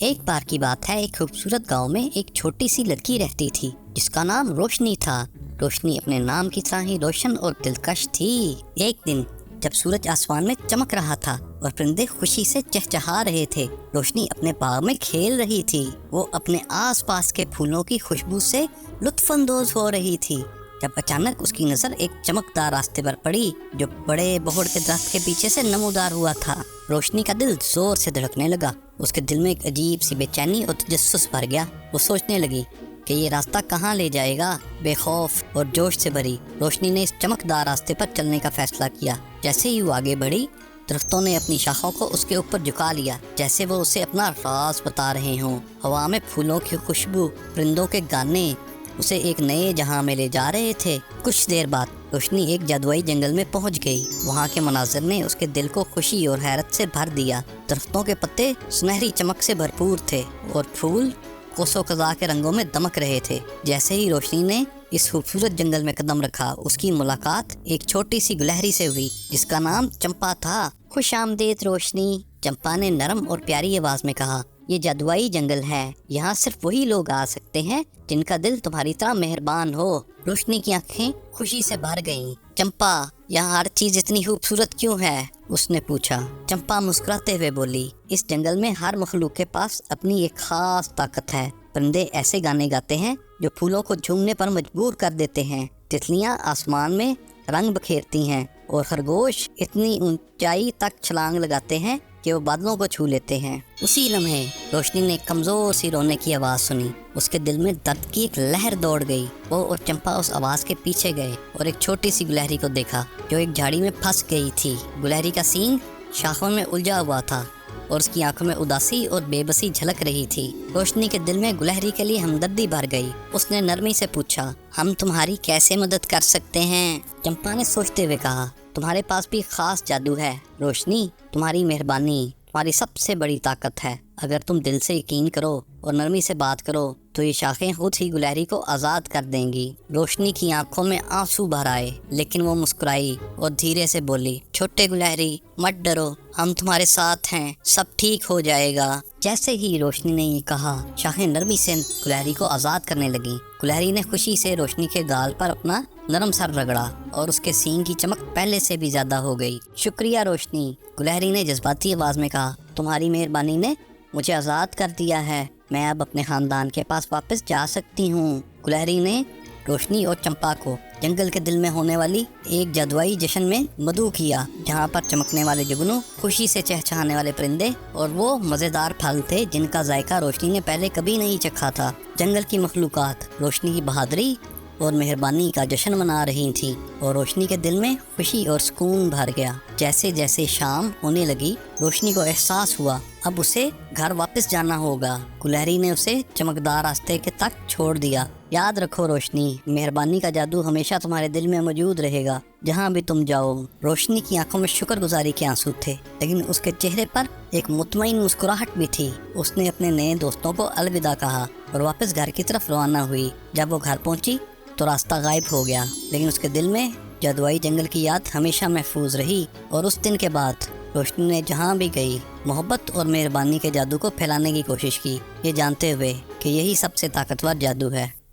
ایک بار کی بات ہے، ایک خوبصورت گاؤں میں ایک چھوٹی سی لڑکی رہتی تھی جس کا نام روشنی تھا۔ روشنی اپنے نام کی طرح ہی روشن اور دلکش تھی۔ ایک دن جب سورج آسمان میں چمک رہا تھا اور پرندے خوشی سے چہچہا رہے تھے، روشنی اپنے باغ میں کھیل رہی تھی۔ وہ اپنے آس پاس کے پھولوں کی خوشبو سے لطف اندوز ہو رہی تھی جب اچانک اس کی نظر ایک چمکدار راستے پر پڑی جو بڑے بہڑ کے درخت کے پیچھے سے نمودار ہوا تھا۔ روشنی کا دل زور سے دھڑکنے لگا۔ اس کے دل میں ایک عجیب سی بے چینی اور تجسس بھر گیا۔ وہ سوچنے لگی کہ یہ راستہ کہاں لے جائے گا۔ بے خوف اور جوش سے بھری روشنی نے اس چمکدار راستے پر چلنے کا فیصلہ کیا۔ جیسے ہی وہ آگے بڑھی، درختوں نے اپنی شاخوں کو اس کے اوپر جھکا لیا جیسے وہ اسے اپنا راز بتا رہے ہوں۔ ہوا میں پھولوں کی خوشبو، پرندوں کے گانے اسے ایک نئے جہاں میں لے جا رہے تھے۔ کچھ دیر بعد روشنی ایک جادوئی جنگل میں پہنچ گئی۔ وہاں کے مناظر نے اس کے دل کو خوشی اور حیرت سے بھر دیا۔ درختوں کے پتے سنہری چمک سے بھرپور تھے اور پھول قوس و قزح کے رنگوں میں دمک رہے تھے۔ جیسے ہی روشنی نے اس خوبصورت جنگل میں قدم رکھا، اس کی ملاقات ایک چھوٹی سی گلہری سے ہوئی جس کا نام چمپا تھا۔ خوش آمدید روشنی، چمپا نے نرم اور پیاری آواز میں کہا۔ یہ جادوئی جنگل ہے، یہاں صرف وہی لوگ آ سکتے ہیں جن کا دل تمہاری طرح مہربان ہو۔ روشنی کی آنکھیں خوشی سے بھر گئیں۔ چمپا، یہاں ہر چیز اتنی خوبصورت کیوں ہے؟ اس نے پوچھا۔ چمپا مسکراتے ہوئے بولی، اس جنگل میں ہر مخلوق کے پاس اپنی ایک خاص طاقت ہے۔ پرندے ایسے گانے گاتے ہیں جو پھولوں کو جھومنے پر مجبور کر دیتے ہیں۔ تتلیاں آسمان میں رنگ بکھیرتی ہیں اور خرگوش اتنی اونچائی تک چھلانگ لگاتے ہیں کہ وہ بادلوں کو چھو لیتے ہیں۔ اسی لمحے روشنی نے ایک کمزور سی رونے کی آواز سنی۔ اس کے دل میں درد کی ایک لہر دوڑ گئی۔ وہ اور چمپا اس آواز کے پیچھے گئے اور ایک چھوٹی سی گلہری کو دیکھا جو ایک جھاڑی میں پھنس گئی تھی۔ گلہری کا سینگ شاخوں میں الجھا ہوا تھا اور اس کی آنکھوں میں اداسی اور بے بسی جھلک رہی تھی۔ روشنی کے دل میں گلہری کے لیے ہمدردی بھر گئی۔ اس نے نرمی سے پوچھا، ہم تمہاری کیسے مدد کر سکتے ہیں؟ چمپا نے سوچتے ہوئے کہا، تمہارے پاس بھی خاص جادو ہے روشنی۔ تمہاری مہربانی تمہاری سب سے بڑی طاقت ہے۔ اگر تم دل سے یقین کرو اور نرمی سے بات کرو تو یہ شاخیں خود ہی گلہری کو آزاد کر دیں گی۔ روشنی کی آنکھوں میں آنسو بھر آئے لیکن وہ مسکرائی اور دھیرے سے بولی، چھوٹے گلہری مت ڈرو، ہم تمہارے ساتھ ہیں، سب ٹھیک ہو جائے گا۔ جیسے ہی روشنی نے یہ کہا، شاخیں نرمی سے گلہری کو آزاد کرنے لگیں۔ گلہری نے خوشی سے روشنی کے گال پر اپنا نرم سر رگڑا اور اس کے سینگ کی چمک پہلے سے بھی زیادہ ہو گئی۔ شکریہ روشنی، گلہری نے جذباتی آواز میں کہا، تمہاری مہربانی نے مجھے آزاد کر دیا ہے، میں اب اپنے خاندان کے پاس واپس جا سکتی ہوں۔ گلہری نے روشنی اور چمپا کو جنگل کے دل میں ہونے والی ایک جادوئی جشن میں مدعو کیا جہاں پر چمکنے والے جگنو، خوشی سے چہچہانے والے پرندے اور وہ مزیدار پھل تھے جن کا ذائقہ روشنی نے پہلے کبھی نہیں چکھا تھا۔ جنگل کی مخلوقات روشنی کی بہادری اور مہربانی کا جشن منا رہی تھیں اور روشنی کے دل میں خوشی اور سکون بھر گیا۔ جیسے جیسے شام ہونے لگی، روشنی کو احساس ہوا اب اسے گھر واپس جانا ہوگا۔ گلہری نے اسے چمکدار راستے کے تک چھوڑ دیا۔ یاد رکھو روشنی، مہربانی کا جادو ہمیشہ تمہارے دل میں موجود رہے گا جہاں بھی تم جاؤ۔ روشنی کی آنکھوں میں شکر گزاری کے آنسو تھے لیکن اس کے چہرے پر ایک مطمئن مسکراہٹ بھی تھی۔ اس نے اپنے نئے دوستوں کو الوداع کہا اور واپس گھر کی طرف روانہ ہوئی۔ جب وہ گھر پہنچی تو راستہ غائب ہو گیا لیکن اس کے دل میں جادوئی جنگل کی یاد ہمیشہ محفوظ رہی۔ اور اس دن کے بعد روشنی نے جہاں بھی گئی محبت اور مہربانی کے جادو کو پھیلانے کی کوشش کی، یہ جانتے ہوئے کہ یہی سب سے طاقتور جادو ہے۔